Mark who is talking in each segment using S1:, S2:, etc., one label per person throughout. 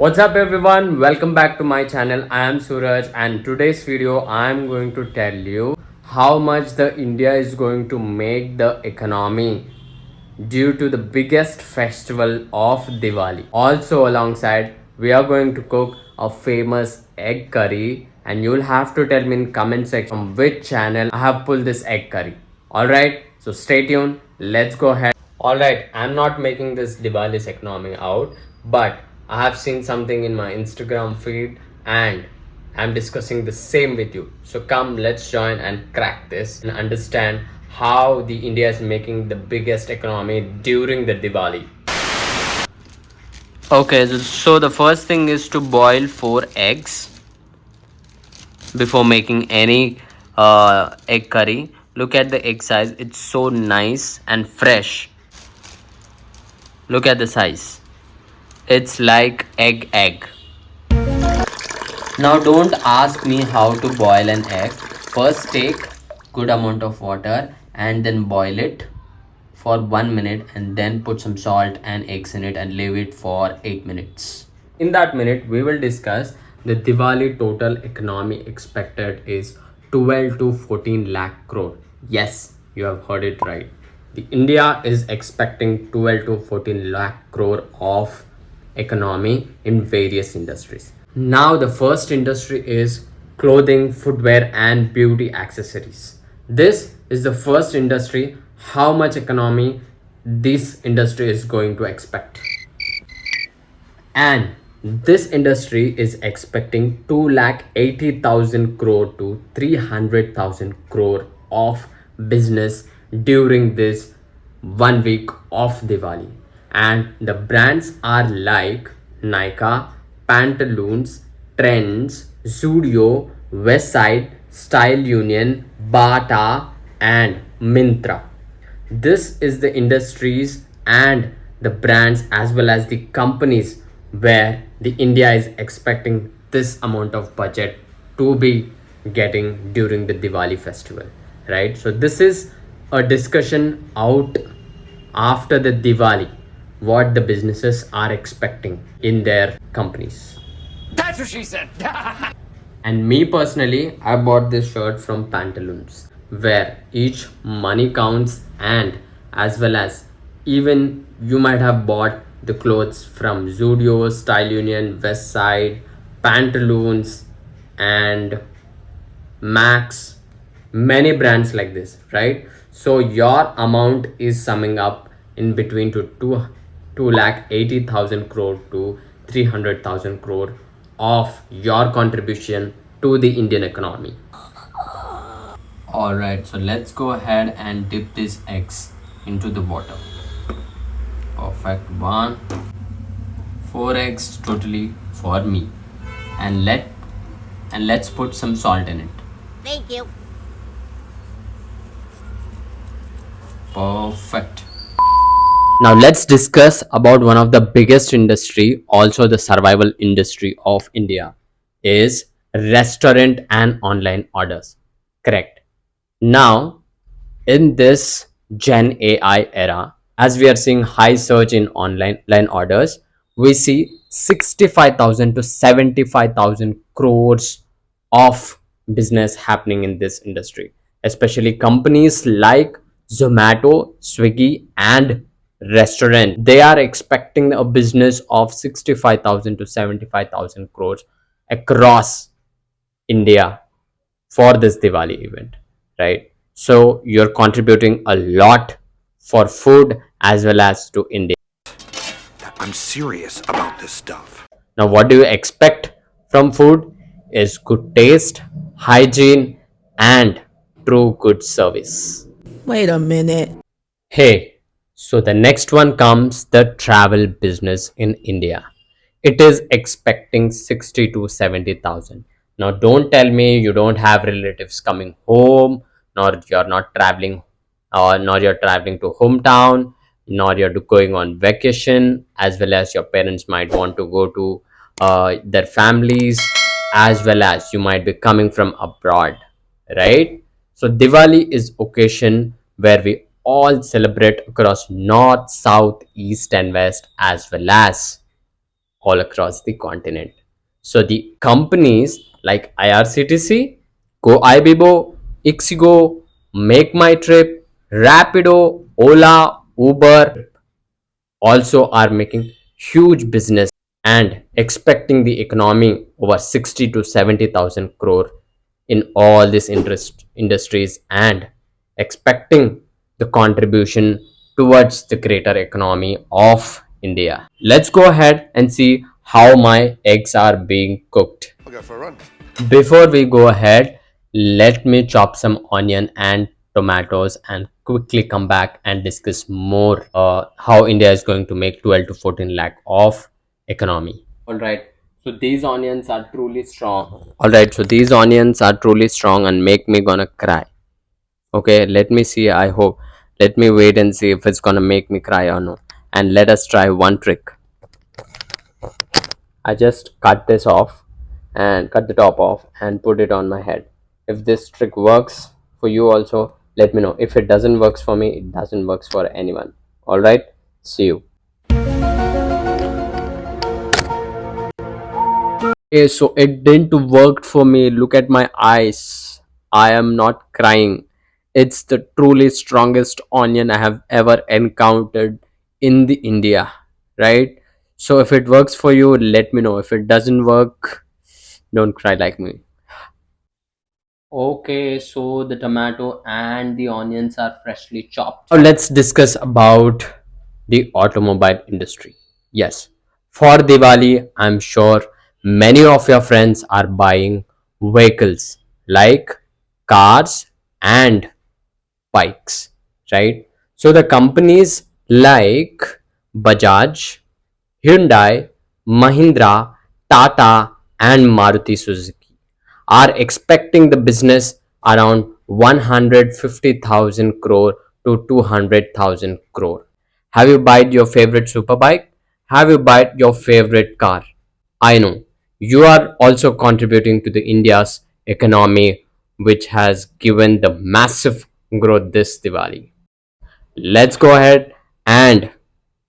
S1: What's up everyone? Welcome back to my channel. I am Suraj and today's video I am going to tell you how much the India is going to make the economy due to the biggest festival of Diwali. Also alongside we are going to cook a famous egg curry and you'll have to tell me in comment section from which channel I have pulled this egg curry. Alright, so stay tuned. Let's go ahead. Alright, I'm not making this Diwali's economy out, but I have seen something in my Instagram feed and I'm discussing the same with you. So come, let's join and crack this and understand how the India is making the biggest economy during the Diwali. Okay, so the first thing is to boil 4 eggs before making any egg curry. Look at the egg size, it's so nice and fresh. Look at the size, it's like egg. Now don't ask me how to boil an egg. First take good amount of water and then boil it for 1 minute and then put some salt and eggs in it and leave it for 8 minutes. In that minute we will discuss the Diwali total economy expected is 12 to 14 lakh crore. Yes, you have heard it right. The India is expecting 12 to 14 lakh crore of economy in various industries. Now the first industry is clothing, footwear and beauty accessories. This is the first industry. How much economy this industry is going to expect? And this industry is expecting 2,80,000 crore to 300,000 crore of business during this 1 week of Diwali. And the brands are like Nika, Pantaloons, Trends, Zudio, Westside, Style Union, Bata and Mintra. This is the industries and the brands as well as the companies where the India is expecting this amount of budget to be getting during the Diwali festival, right? So this is a discussion out after the Diwali, what the businesses are expecting in their companies.
S2: That's what she said.
S1: And me personally, I bought this shirt from Pantaloons, where each money counts, and as well as even you might have bought the clothes from Zudio, Style Union, Westside, Pantaloons, and Max, many brands like this, right? So your amount is summing up in between to 2,80,000 crore to 300,000 crore of your contribution to the Indian economy. Alright, so let's go ahead and dip these eggs into the water. Perfect. 4 eggs totally for me. And let's put some salt in it.
S2: Thank you.
S1: Perfect. Now let's discuss about one of the biggest industry, also the survival industry of India, is restaurant and online orders. Correct. Now in this Gen AI era, as we are seeing high surge in online orders, we see 65,000 to 75,000 crores of business happening in this industry, especially companies like Zomato, Swiggy and restaurant. They are expecting a business of 65,000 to 75,000 crores across India for this Diwali event, right? So you're contributing a lot for food as well as to India.
S3: I'm serious about this stuff.
S1: Now, what do you expect from food is good taste, hygiene, and true good service.
S4: Wait a minute.
S1: Hey, so the next one comes the travel business in India. It is expecting 60 to 70,000. Now, don't tell me you don't have relatives coming home, nor you're not traveling, or nor you're traveling to hometown, nor you're going on vacation, as well as your parents might want to go to their families, as well as you might be coming from abroad, right? So Diwali is occasion where we all celebrate across north, south, east and west, as well as all across the continent. So the companies like IRCTC, Go Ibibo, Ixigo, Make My Trip, Rapido, Ola, Uber also are making huge business and expecting the economy over 60 to 70,000 crore in all these industries and expecting the contribution towards the greater economy of India. Let's go ahead and see how my eggs are being cooked.
S3: I'll go for a run.
S1: Before we go ahead, let me chop some onion and tomatoes and quickly come back and discuss more how India is going to make 12 to 14 lakh of economy. All right. So these onions are truly strong. All right. So these onions are truly strong and make me gonna cry. Okay. Let me see. I hope. Let me wait and see if it's gonna make me cry or no. And let us try one trick. I just cut this off and cut the top off and put it on my head. If this trick works for you also, let me know. If it doesn't works for me, it doesn't works for anyone. All right, see you. Okay, so it didn't work for me. Look at my eyes. I am not crying. It's the truly strongest onion I have ever encountered in the India, right? So if it works for you, let me know. If it doesn't work, don't cry like me. Okay, so the tomato and the onions are freshly chopped. Now let's discuss about the automobile industry. Yes, for Diwali, I'm sure many of your friends are buying vehicles like cars and bikes, right? So the companies like Bajaj, Hyundai, Mahindra, Tata, and Maruti Suzuki are expecting the business around 150,000 crore to 200,000 crore. Have you bought your favorite superbike? Have you bought your favorite car? I know you are also contributing to the India's economy, which has given the massive growth this Diwali. Let's go ahead and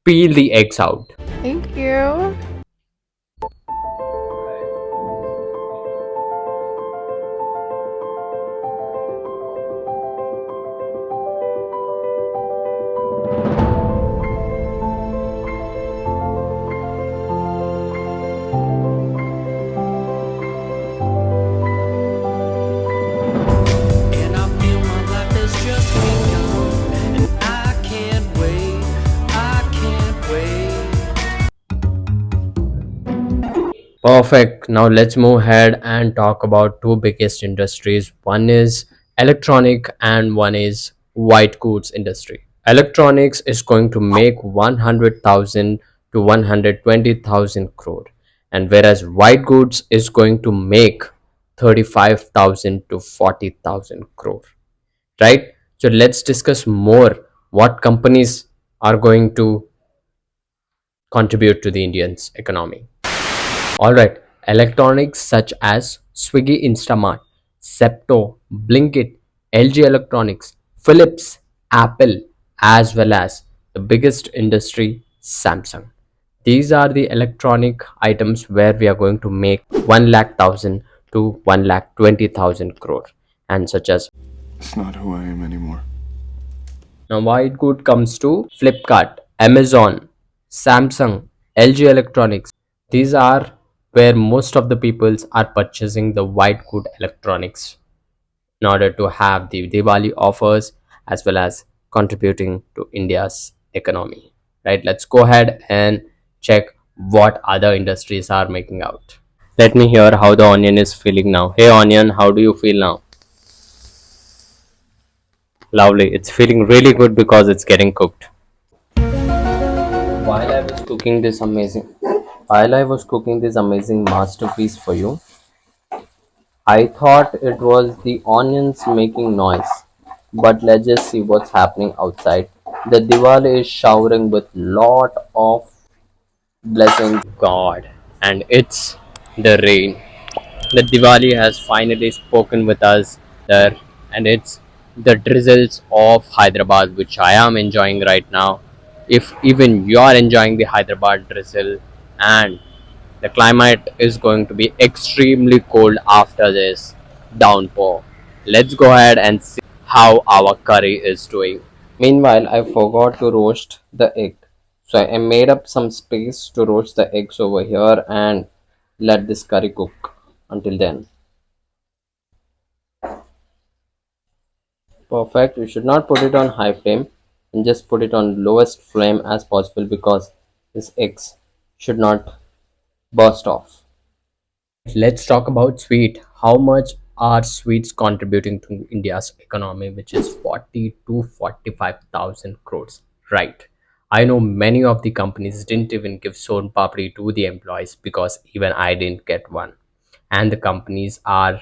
S1: peel the eggs out.
S4: Thank you.
S5: And I feel my life has just begun. And I can't wait, I can't wait.
S1: Perfect. Now let's move ahead and talk about two biggest industries. One is electronic and one is white goods industry. Electronics is going to make 100,000 to 120,000 crore, and whereas white goods is going to make 35,000 to 40,000 crore, right? So let's discuss more what companies are going to contribute to the Indian's economy. All right, electronics such as Swiggy Instamart, Septo, Blinkit, LG Electronics, Philips, Apple, as well as the biggest industry, Samsung. These are the electronic items where we are going to make 1 lakh thousand to 1 lakh 20,000 crore, and such as.
S3: It's not who I am anymore.
S1: Now, white good comes to Flipkart, Amazon, Samsung, LG Electronics. These are where most of the peoples are purchasing the white good electronics in order to have the Diwali offers as well as contributing to India's economy. Right? Let's go ahead and check what other industries are making out. Let me hear how the onion is feeling now. Hey onion, how do you feel now? Lovely. It's feeling really good because it's getting cooked. While I was cooking this amazing while I was cooking this amazing masterpiece for you, I thought it was the onions making noise. But let's just see what's happening outside. The Diwali is showering with lot of blessings God, and it's the rain. The Diwali has finally spoken with us there, and it's the drizzles of Hyderabad, which I am enjoying right now. If even you are enjoying the Hyderabad drizzle and The climate is going to be extremely cold after this downpour. Let's go ahead and see how our curry is doing. Meanwhile, I forgot to roast the egg. So I made up some space to roast the eggs over here and let this curry cook until then. Perfect. You should not put it on high flame and just put it on lowest flame as possible because this eggs should not burst off. Let's talk about sweet. How much are sweets contributing to India's economy, which is 40 to 45,000 crores? Right. I know many of the companies didn't even give son papri to the employees because even I didn't get one. And the companies are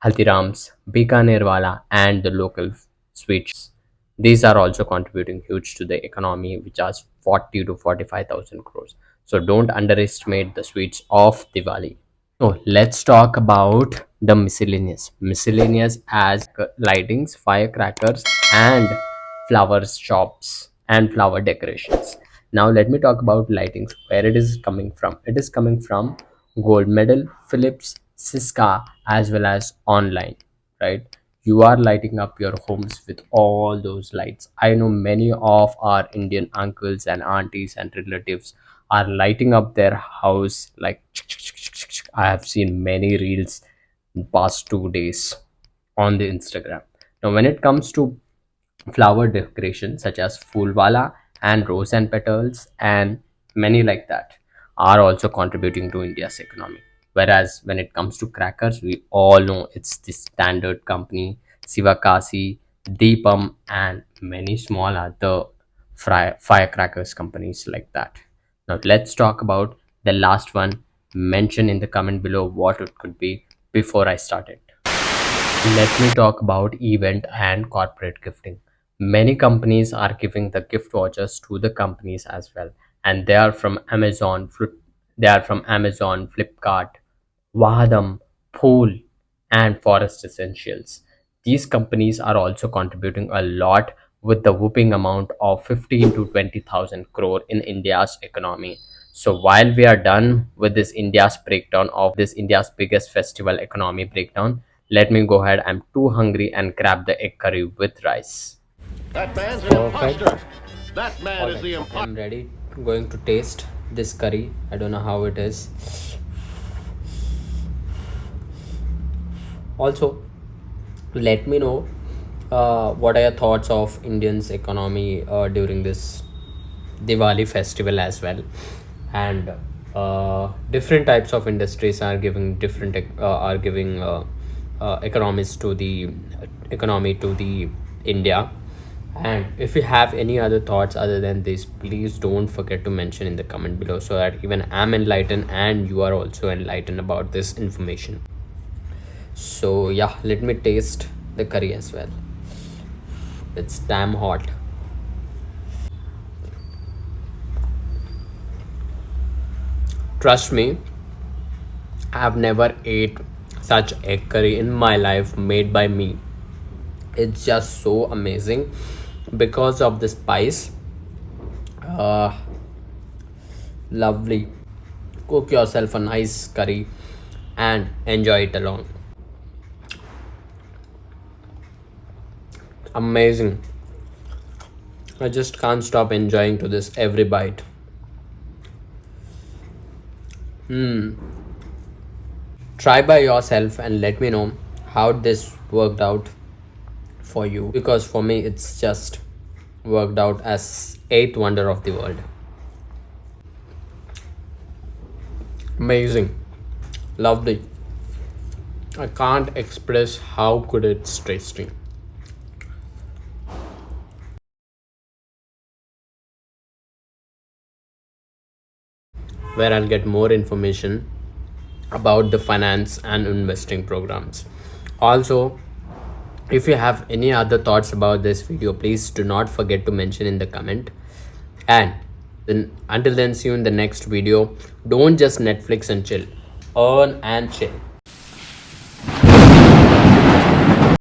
S1: Haldiram's, Bikanerwala, and the local sweet shops. These are also contributing huge to the economy, which has 40 to 45,000 crores. So don't underestimate the sweets of Diwali. So let's talk about the miscellaneous. Miscellaneous as lightings, firecrackers, and flower shops and flower decorations. Now let me talk about lightings. Where it is coming from? It is coming from Gold Medal, Philips, Siska, as well as online. Right? You are lighting up your homes with all those lights. I know many of our Indian uncles and aunties and relatives are lighting up their house like I have seen many reels in past 2 days on the Instagram. Now, when it comes to flower decoration such as Fulwala and rose and petals and many like that are also contributing to India's economy. Whereas when it comes to crackers, we all know it's the standard company, Sivakasi, Deepam, and many small other firecrackers companies like that. Now let's talk about the last one. Mention in the comment below what it could be before I start it. Let me talk about event and corporate gifting. Many companies are giving the gift vouchers to the companies as well, and they are from Amazon, Flipkart, Wahadam, Pool, and Forest Essentials. These companies are also contributing a lot with the whooping amount of 15 to 20,000 crore in India's economy. So while we are done with this India's biggest festival economy breakdown, let me go ahead. I'm too hungry and grab the egg curry with rice.
S4: That man's an
S1: Perfect.
S4: imposter. That man
S1: All
S4: is
S1: right,
S4: the
S1: so
S4: imposter.
S1: I'm ready. Going to taste this curry. I don't know how it is. Also, let me know what are your thoughts of Indians economy during this Diwali festival as well, and different types of industries are giving economies to the economy to the India. And if you have any other thoughts other than this, please don't forget to mention in the comment below so that even I'm enlightened and you are also enlightened about this information. So yeah, let me taste the curry as well. It's damn hot. Trust me, I have never ate such egg curry in my life made by me. It's just so amazing because of the spice. Uh, Lovely. Cook yourself a nice curry and enjoy it along. Amazing. I just can't stop enjoying to this every bite. Try by yourself and let me know how this worked out for you, because for me it's just worked out as eighth wonder of the world. Amazing. Lovely. I can't express how good it's tasting. Where I'll get more information about the finance and investing programs. Also, if you have any other thoughts about this video, please do not forget to mention in the comment. And then until then, see you in the next video. Don't just Netflix and chill. Earn and chill.